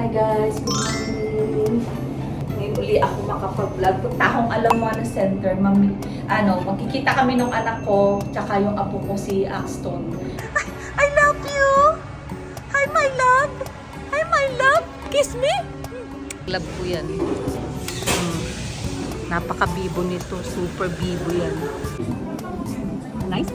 Hi guys, good morning. Ngayon uli ako makapag-vlog. Tahong alam mo na center, magkikita kami ng anak ko, tsaka yung apo ko si Axton. I love you! Hi my love! Hi my love! Kiss me! Love ko yan. Napaka-bibo nito. Super bibo yan. Nice.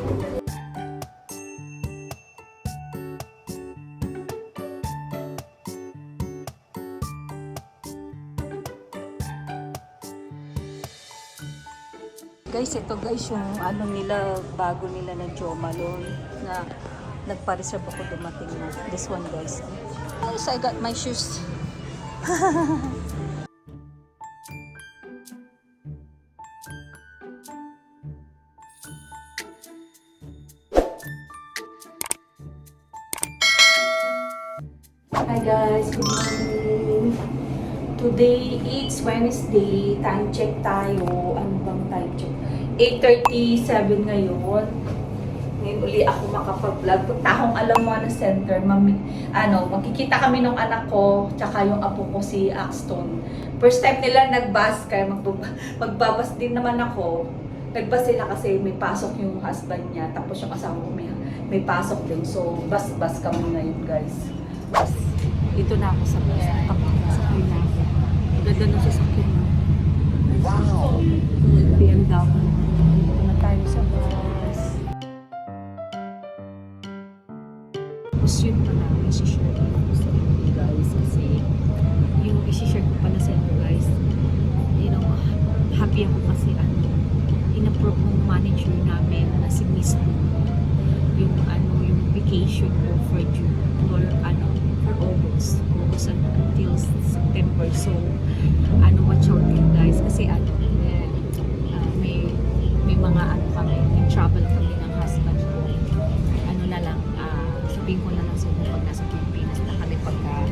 Guys, ito guys yung nila, bago nila na Jo Malone na nagpa-reserve ako dumating na. This one guys. Guys, I got my shoes. Hi guys, good morning. Today it's Wednesday. Time check tayo. Ano bang time check? 8:37 ngayon. Ngayon uli ako makapag-vlog. Tahong alam mo na center, magkikita kami ng anak ko, tsaka yung apo ko si Axton. First time nila nag-bus, kaya magbabas din naman ako. Nag-bus sila kasi may pasok yung husband niya, tapos yung asawa ko may pasok din. So, bus kami ngayon guys. Bus. Dito na ako sa bus. Sakay na ako. Ganda ng sasakyan. Wow! BMW. Dito na tayo sa bus. Tapos yun pala, isi-share ko sa inyo guys. Kasi yung isi-share ko pala sa inyo guys, happy ako kasi in-approve ng manager namin na si Miss yung vacation ko for June or for August until September. So watch out kayo guys kasi may mga kami, may travel kami ng husband ko. Sabihin ko na lang sa inyo pag nasa Pilipinas na kami pagka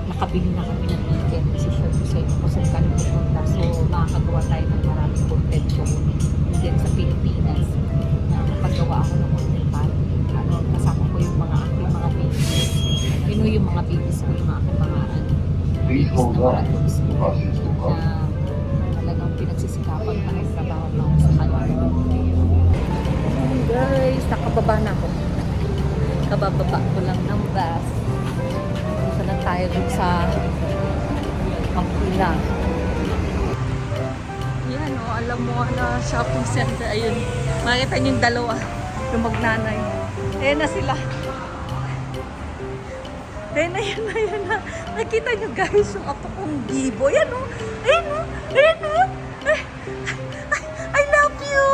nakabili na kami ng ticket, kasi share ko sa inyo kung saan kami pupunta. So makakagawa tayo ng maraming content ko din sa Pilipinas. Paggawa ako ng content para kasama ko yung mga babies. Yung mga babies ko, yung mga babies na mga dogs ko na talagang pinagsisikapan pa ng trabaho lang sa kanila. Guys, nakababa na ako. Kabababa ko lang ng bus. Punta na tayo dun sa Pampila. Yan alam mo na shopping center. Ayun, makita niyo yung dalawa. Yung magnanay. Ayan na sila. Ayan na. Nakita nyo guys, yung apo kong bibo. Ayan o. Ayan o. I love you.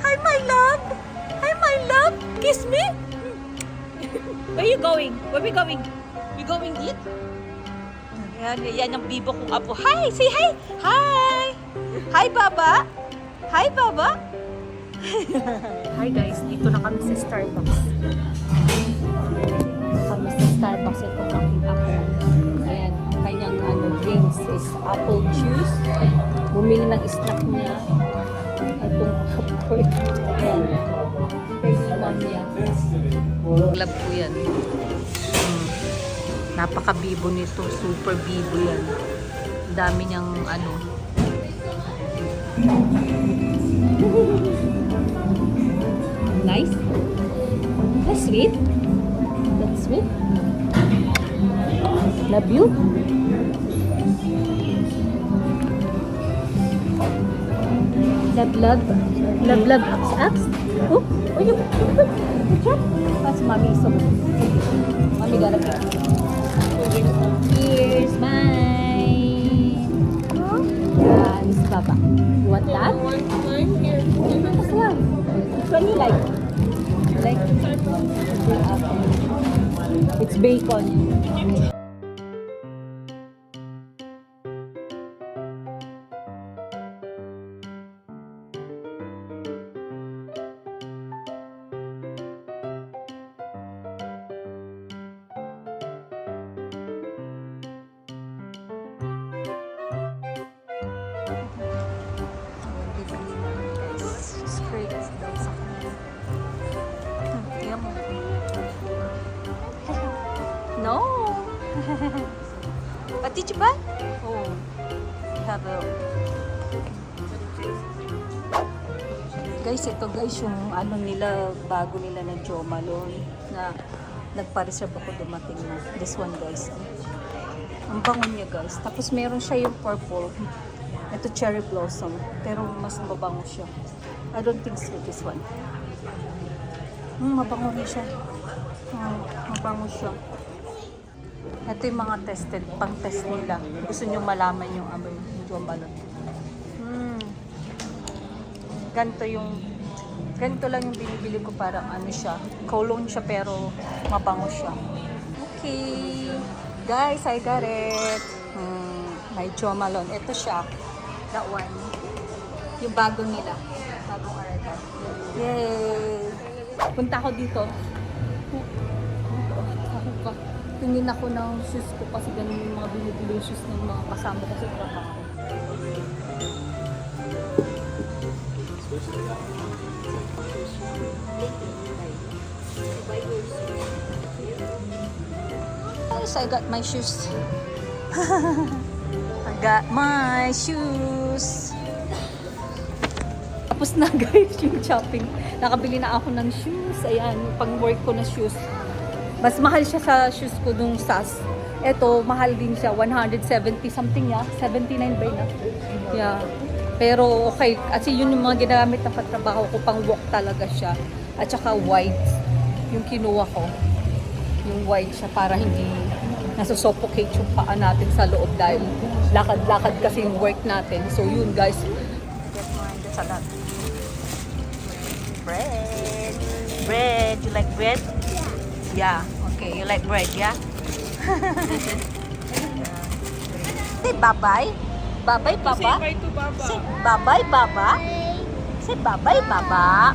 Hi my love. Hi my love. Kiss me. Where you going? Where we going? We going eat? Yan ang bibo kong apo. Hi! Say hi! Hi! Hi Baba! Hi Baba! Hi guys, dito na kami sa Starbucks. Ito aking apo. Ayan, ang kanyang drinks is apple juice. Bumili ng snack niya. Itong apo. Ayan. Love ko yan. Napaka-bibo nito. Super bibo yan. Dami niyang Nice. That's sweet. That's sweet. Love you. Love, ax. Oh, you picture? That's mommy. So, mommy got a picture. Here's mine. Yeah, this is Papa. You want that? This one. Which one you like? It's bacon. No. What did you buy? Oh, have a... Guys, ito guys yung ano nila, bago nila na Jo Malone na nagpa-reserve ako dumating na. This one guys. Ang bango niya guys. Tapos meron siya yung purple. Ito cherry blossom. Pero mas mabango siya. I don't think so this one. Mabango niya siya. Mabango siya. Ito yung mga tested, pang test nila. Gusto nyo malaman yung amoy ng Jo Malone. Ganito lang yung binibili ko, parang ano siya, cologne siya pero mabango siya. Okay, guys, I got it. May Jo Malone. Ito siya, that one. Yung bago nila. Bagong arrival. Yay! Punta ako dito. Tingin ako ng shoes ko kasi ganun yung mga binibili yung shoes ng mga kasama ko sa trabaho. Guys, I got my shoes. I got my shoes. Tapos na guys yung shopping. Nakabili na ako ng shoes. Ayan, pang work ko na shoes. Mas mahal siya sa shoes ko nung SAS. Ito, mahal din siya. 170 something ya. 79 ba na? Yeah. Pero okay, kasi yun yung mga ginamit na patrabaho ko, pang walk talaga siya. At saka white, yung kinuha ko. Yung white siya para hindi nasusuffocate yung paa natin sa loob dahil lakad-lakad kasi yung work natin. So yun guys. Get mine, that's a lot. Bread. Bread. You like bread? Yeah. Okay, you like bread, yeah? Say bye-bye. Bye-bye, Baba. Say bye to Baba. Say bye-bye, Baba. Say bye-bye, Baba.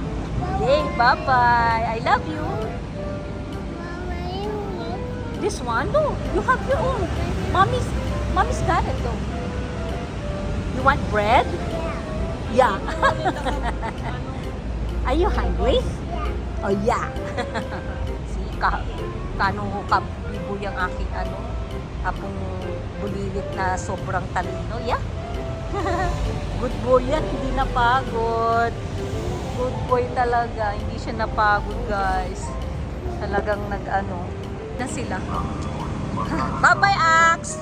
Yay, bye-bye. I love you. This one? No, you have your own. Mommy's got it though. You want bread? Yeah. Are you hungry? Oh, yeah. See, kano kabibo yung aking apong bulilit na sobrang talino. Yeah. Good boy yan, hindi napagod. Good boy talaga, hindi siya napagod guys. Talagang na sila. Bye-bye, Ax!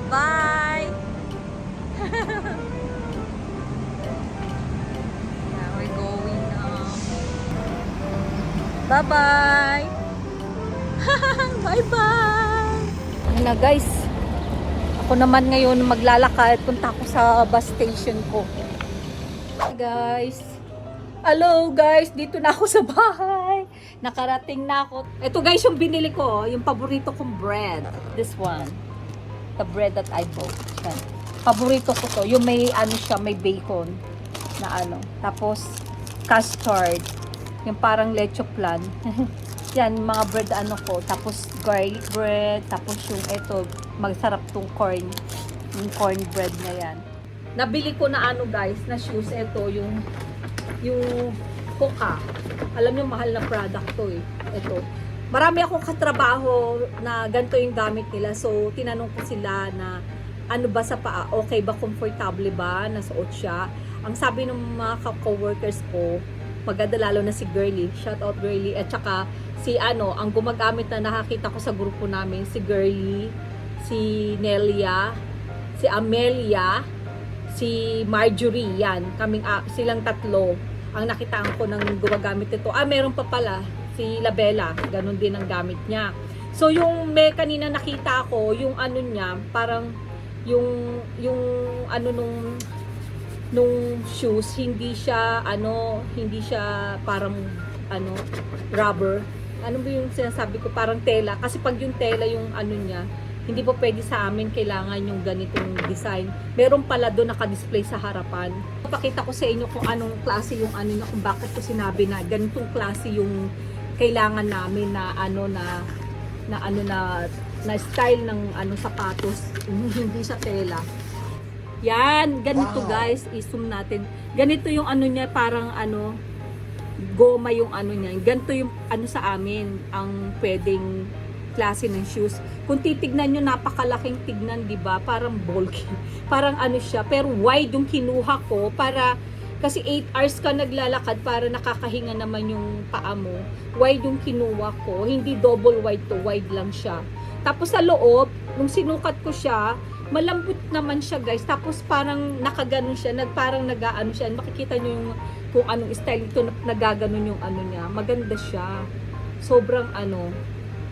Bye! Now we're going now. Bye-bye! Bye-bye! Ayun na guys. Ako naman ngayon maglalakad. Punta ako sa bus station ko. Hi guys! Hello guys! Dito na ako sa bahay. Nakarating na ako. Ito guys yung binili ko. Yung paborito kong bread. This one. The bread that I bought. Yan. Paborito ko to. Yung may siya, may bacon. Na Tapos custard. Yung parang leche plan. Yan, mga bread ko. Tapos garlic bread. Tapos yung ito, magsarap tong corn. Yung corn bread na yan. Nabili ko na guys, na shoes. Ito, yung Hoka. Alam niyo, mahal na product to eh. Ito. Marami akong katrabaho na ganito yung gamit nila. So, tinanong ko sila na ano ba sa paa? Okay ba? Comfortable ba? Nasuot siya? Ang sabi ng mga co-workers ko, maganda lalo na si Girly. Shout out Girly. At saka si ang gumagamit na nakakita ko sa grupo namin, si Girly, si Nelia, si Amelia, si Marjorie. Yan. Silang tatlo ang nakitaan ko ng gumagamit ito. Meron pa pala si Labella, ganun din ang gamit niya. So yung kanina nakita ko, yung niya, parang yung nung shoes, hindi siya parang rubber. Ano ba yung sinasabi ko? Parang tela. Kasi pag yung tela yung niya, hindi po pwede sa amin, kailangan yung ganitong design. Meron pala doon naka-display sa harapan. Pakita ko sa inyo kung anong klase yung kung bakit ko sinabi na ganitong klase yung kailangan namin na na style ng sapatos, hindi sa tela. Yan, ganito guys, i-zoom natin. Ganito yung niya, parang goma yung niya. Ganito yung sa amin ang pwedeng klase ng shoes. Kung titignan nyo, napakalaking tignan, di ba? Parang bulky. Parang ano siya. Pero wide yung kinuha ko para, kasi 8 hours ka naglalakad para nakakahinga naman yung paa mo. Wide yung kinuha ko. Hindi double wide to, wide lang siya. Tapos sa loob, nung sinukat ko siya, malambot naman siya guys. Tapos parang nakaganon siya, parang nagaano siya. Makikita nyo yung kung anong style ito, nagaganon yung ano niya. Maganda siya. Sobrang ano.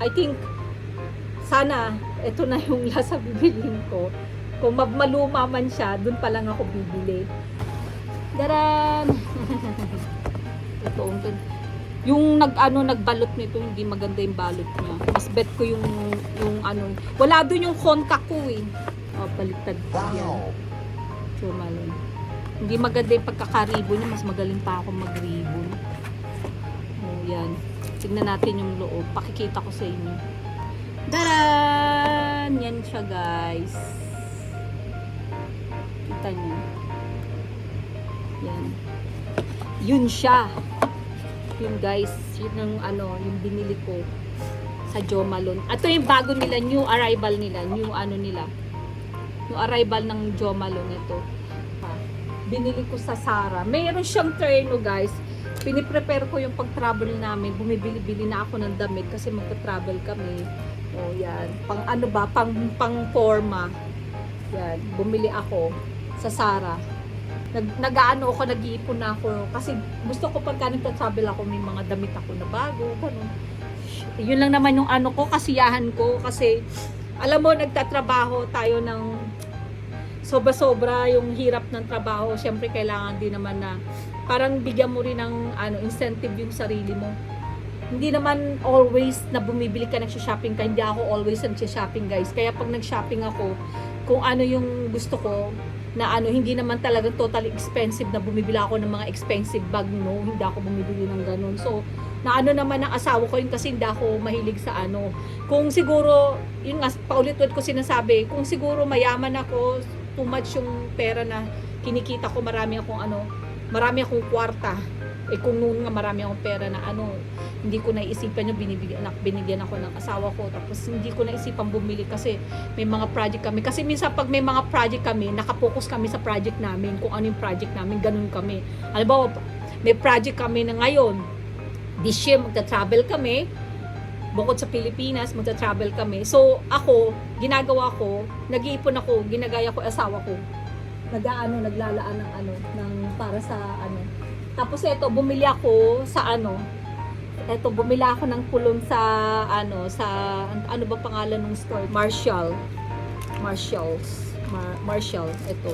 I think, sana, ito na yung lasa bibilhin ko. Kung maluma man siya, dun pa lang ako bibili. Daran! Ito, yung nagbalot nito, hindi maganda yung balot niya. Mas bet ko yung ano, wala dun yung konka ko eh. Oh, baliktad ko yan. Jomalon. Hindi maganda yung pagkakaribo niya, mas magaling pa ako mag-ribbon. Oh, yan. Tignan natin yung loob. Pakikita ko sa inyo. Daran! Yan siya guys. Kita niyo. Yan. Yun siya. Yun guys. Yun yung ano, yung binili ko sa Jo Malone. Ito yung bago nila, new arrival nila. New ano nila. New arrival ng Jo Malone ito. Binili ko sa Zara. Mayroon siyang terno guys. Piniprepare ko yung pag-travel namin. Bumibili-bili na ako ng damit kasi magta-travel kami. Oh, yan. Pang ano ba? Pang forma. Yan. Bumili ako sa Zara. Nag-aano ako, nag-iipon na ako. Kasi gusto ko pagka nagta-travel ako, may mga damit ako na bago. Ganun. Yun lang naman yung ano ko, kasiyahan ko. Kasi, alam mo, nagtatrabaho tayo ng sobra-sobra yung hirap ng trabaho. Siyempre, kailangan din naman na parang bigyan mo rin ng ano, incentive yung sarili mo. Hindi naman always na bumibili ka, nagsha-shopping ka. Hindi ako always nagsha-shopping guys. Kaya pag nag-shopping ako, kung ano yung gusto ko, na ano, hindi naman talaga totally expensive na bumibili ako ng mga expensive bag, no. Hindi ako bumibili ng ganun. So, na ano naman ang asawa ko yun kasi hindi ako mahilig sa ano. Kung siguro, yun nga, paulit-ulit ko sinasabi, kung siguro mayaman ako, too much yung pera na kinikita ko, marami akong kwarta. Eh kung noon nga marami akong pera na ano, hindi ko naisipan yung binigyan ako ng asawa ko. Tapos hindi ko naisipan bumili kasi may mga project kami. Kasi minsan pag may mga project kami, nakapokus kami sa project namin. Kung ano yung project namin, ganun kami. Halimbawa, may project kami na ngayon. This year, magta-travel kami. Bukod sa Pilipinas, magta-travel kami. So, ako, ginagawa ko, nag-iipon ako, ginagaya ko asawa ko. Naglalaan ng ano, ng para sa ano. Tapos ito, bumili ako sa ano, bumili ako ng kulon sa ano, ano ba pangalan ng store? Marshall, ito.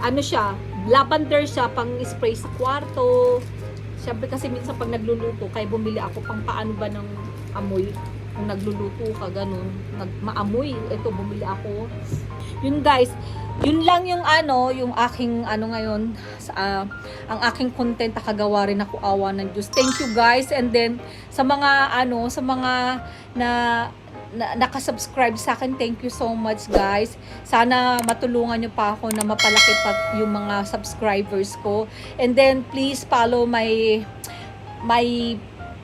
Ano siya, lavender siya, pang spray sa kwarto. Siyempre kasi minsan pag nagluluto, kaya bumili ako pang paano ba ng amoy. Kung nagluluto ka, ganun, maamoy. Ito, bumili ako. Yun guys, yun lang yung ano, yung aking ano ngayon, ang aking content, nakagawa rin ako, awa ng Diyos. Thank you guys. And then sa mga ano, sa mga nakasubscribe sa akin, thank you so much guys. Sana matulungan nyo pa ako na mapalaki pa yung mga subscribers ko. And then please follow my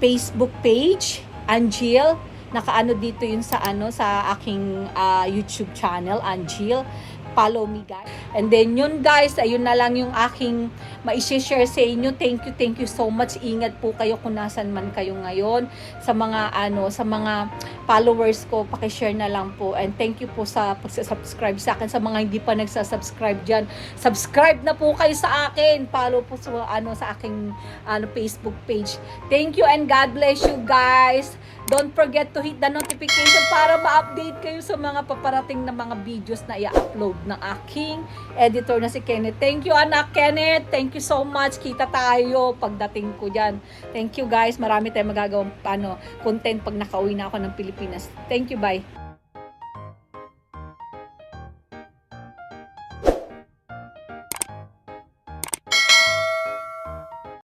Facebook page, Angel. Nakaano dito yun sa ano, sa aking YouTube channel, Angel. Follow me guys. And then yun guys, ayun na lang yung aking mai-share sa inyo. Thank you so much. Ingat po kayo kung nasan man kayo ngayon. Sa mga ano, sa mga followers ko, paki-share na lang po. And thank you po sa pag-subscribe sa akin. Sa mga hindi pa nagsa-subscribe diyan, subscribe na po kayo sa akin. Follow po sa ano, sa aking ano, Facebook page. Thank you and God bless you guys. Don't forget to hit the notification para ma-update kayo sa mga paparating na mga videos na i-upload ng aking editor na si Kenneth. Thank you anak Kenneth. Thank you so much. Kita tayo pagdating ko dyan. Thank you guys. Marami tayong magagawang content pag nakauwi na ako ng Pilipinas. Thank you. Bye.